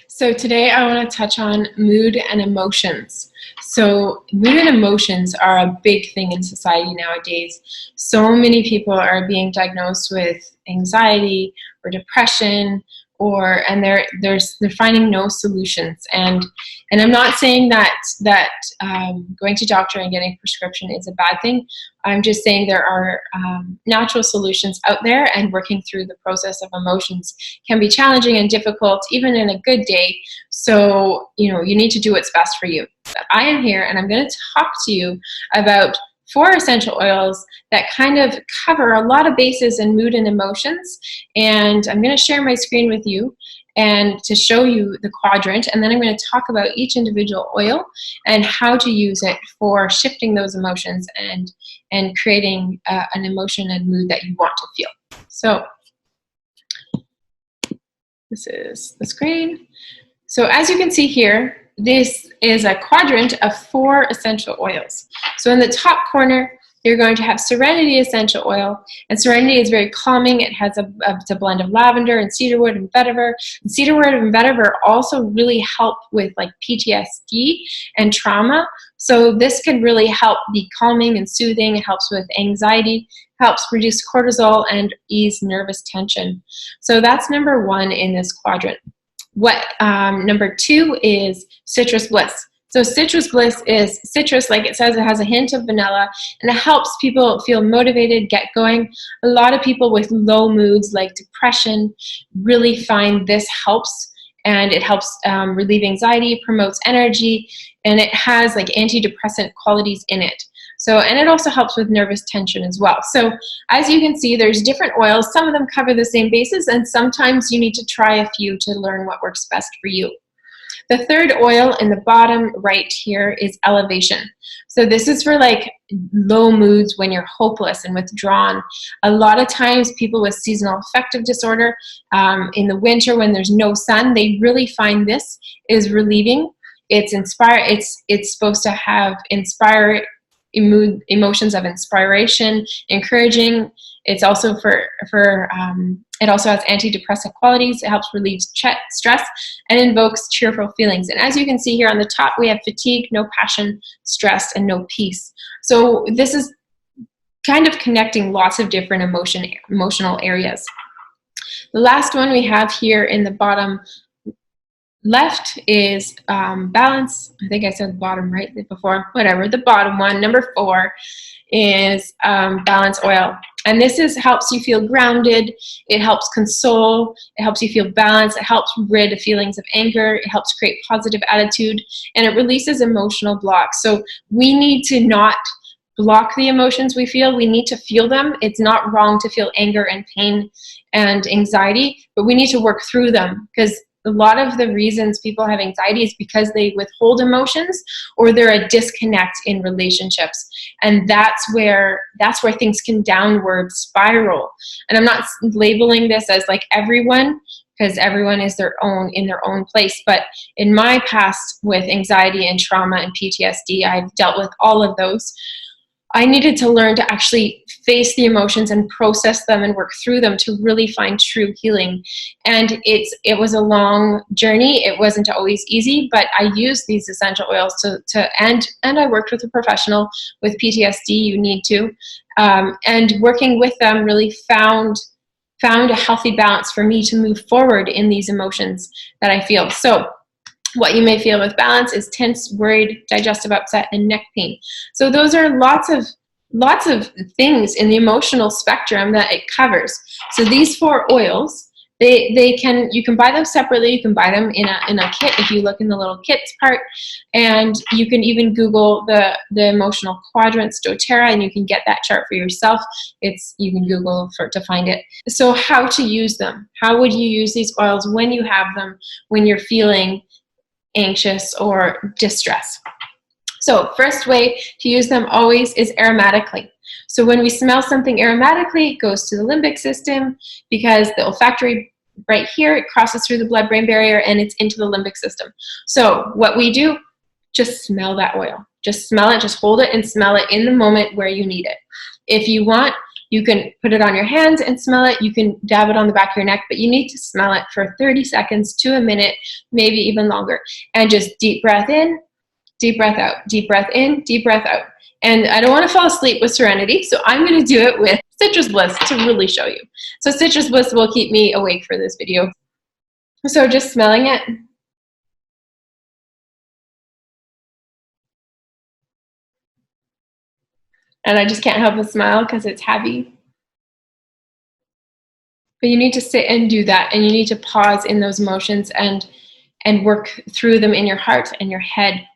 So today I want to touch on mood and emotions. So mood and emotions are a big thing in society nowadays. So many people are being diagnosed with anxiety or depression, and they're finding no solutions. And I'm not saying that going to doctor and getting a prescription is a bad thing. I'm just saying there are natural solutions out there, and working through the process of emotions can be challenging and difficult, even in a good day. So, you need to do what's best for you. But I am here, and I'm going to talk to you about 4 essential oils that kind of cover a lot of bases in mood and emotions. And I'm going to share my screen with you and to show you the quadrant, and then I'm going to talk about each individual oil and how to use it for shifting those emotions and creating an emotion and mood that you want to feel. So this is the screen. So as you can see here, this is a quadrant of 4 essential oils. So in the top corner, you're going to have Serenity Essential Oil, and Serenity is very calming. It has it's a blend of lavender and cedarwood and vetiver. And cedarwood and vetiver also really help with like PTSD and trauma. So this can really help be calming and soothing. It helps with anxiety, helps reduce cortisol and ease nervous tension. So that's number 1 in this quadrant. Number 2 is Citrus Bliss. So Citrus Bliss is citrus, like it says. It has a hint of vanilla, and it helps people feel motivated, get going. A lot of people with low moods like depression really find this helps, and it helps relieve anxiety, promotes energy, and it has like antidepressant qualities in it. So, and it also helps with nervous tension as well. So as you can see, there's different oils. Some of them cover the same bases, and sometimes you need to try a few to learn what works best for you. The third oil in the bottom right here is Elevation. So this is for like low moods when you're hopeless and withdrawn. A lot of times people with seasonal affective disorder, in the winter when there's no sun, they really find this is relieving. It's supposed to have emotions of inspiration, encouraging. It's also it also has antidepressant qualities. It helps relieve stress and invokes cheerful feelings. And as you can see here on the top, we have fatigue, no passion, stress, and no peace. So this is kind of connecting lots of different emotional areas. The last one we have here in the bottom left is Balance. I think I said bottom right before, whatever. The bottom one, number 4, is Balance Oil. And this helps you feel grounded. It helps console. It helps you feel balanced. It helps rid of feelings of anger. It helps create positive attitude, and it releases emotional blocks. So we need to not block the emotions we feel. We need to feel them. It's not wrong to feel anger and pain and anxiety, but we need to work through them, because a lot of the reasons people have anxiety is because they withhold emotions, or they're a disconnect in relationships. And that's where things can downward spiral. And I'm not labeling this as like everyone, because everyone is in their own place. But in my past with anxiety and trauma and PTSD, I've dealt with all of those. I needed to learn to actually face the emotions and process them and work through them to really find true healing. And it was a long journey. It wasn't always easy, but I used these essential oils and I worked with a professional with PTSD. You need to, and working with them really found a healthy balance for me to move forward in these emotions that I feel. So what you may feel with Balance is tense, worried, digestive upset, and neck pain. So those are lots of things in the emotional spectrum that it covers. So these 4 oils, you can buy them separately. You can buy them in a kit if you look in the little kits part, and you can even Google the emotional quadrants doTERRA, and you can get that chart for yourself. You can Google to find it. So how to use them? How would you use these oils when you have them, when you're feeling anxious or distress? So first way to use them always is aromatically. So when we smell something aromatically, it goes to the limbic system, because the olfactory right here, it crosses through the blood-brain barrier and it's into the limbic system. So what we do, just smell that oil. Just smell it, just hold it and smell it in the moment where you need it. If you want, You can put it on your hands and smell it. You can dab it on the back of your neck, but you need to smell it for 30 seconds to a minute, maybe even longer. And just deep breath in, deep breath out, deep breath in, deep breath out. And I don't want to fall asleep with Serenity, so I'm going to do it with Citrus Bliss to really show you. So Citrus Bliss will keep me awake for this video. So just smelling it. And I just can't help but smile because it's heavy. But you need to sit and do that, and you need to pause in those emotions and work through them in your heart and your head.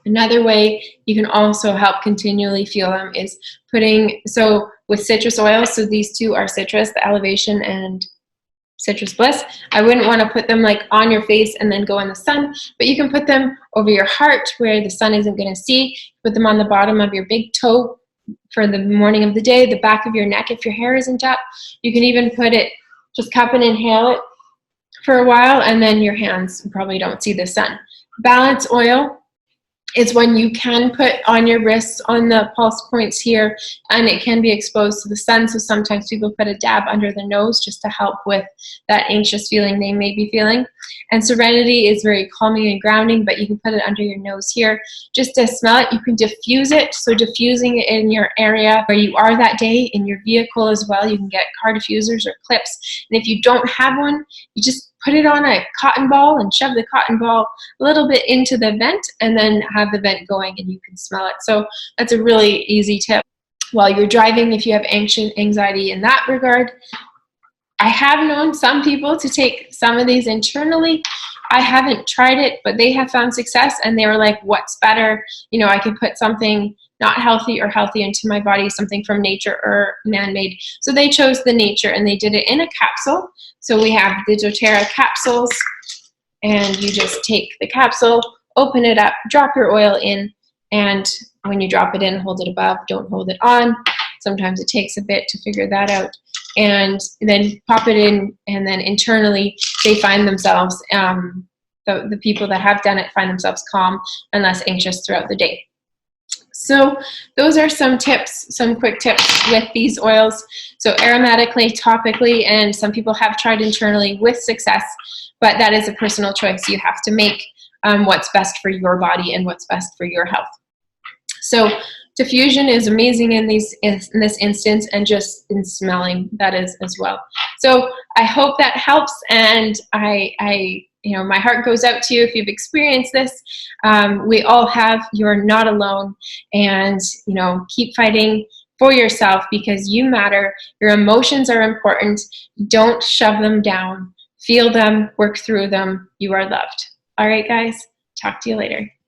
Another way you can also help continually feel them is putting, so with citrus oil, so these two are citrus, the Elevation and Citrus Bliss. I wouldn't want to put them like on your face and then go in the sun, but you can put them over your heart where the sun isn't going to see. Put them on the bottom of your big toe for the morning of the day, the back of your neck if your hair isn't up. You can even put it, just cup and inhale it for a while, and then your hands probably don't see the sun. Balance oil is when you can put on your wrists, on the pulse points here, and it can be exposed to the sun. So sometimes people put a dab under the nose just to help with that anxious feeling they may be feeling. And Serenity is very calming and grounding, but you can put it under your nose here just to smell it. You can diffuse it, so diffusing it in your area where you are that day, in your vehicle as well. You can get car diffusers or clips, and if you don't have one, you just put it on a cotton ball and shove the cotton ball a little bit into the vent, and then have the vent going and you can smell it. So that's a really easy tip while you're driving if you have anxiety in that regard. I have known some people to take some of these internally. I haven't tried it, but they have found success, and they were like, what's better? You know, I could put something not healthy or healthy into my body, something from nature or man-made. So they chose the nature, and they did it in a capsule. So we have the doTERRA capsules, and you just take the capsule, open it up, drop your oil in, and when you drop it in, hold it above, don't hold it on. Sometimes it takes a bit to figure that out. And then pop it in, and then internally they find themselves, the people that have done it find themselves calm and less anxious throughout the day. So those are some tips, some quick tips with these oils. So aromatically, topically, and some people have tried internally with success, but that is a personal choice you have to make, what's best for your body and what's best for your health. So diffusion is amazing in this instance, and just in smelling, that is as well. So I hope that helps, and I you know, my heart goes out to you if you've experienced this. We all have. You're not alone, and you know, keep fighting for yourself because you matter. Your emotions are important. Don't shove them down. Feel them, work through them. You are loved. All right, guys, talk to you later.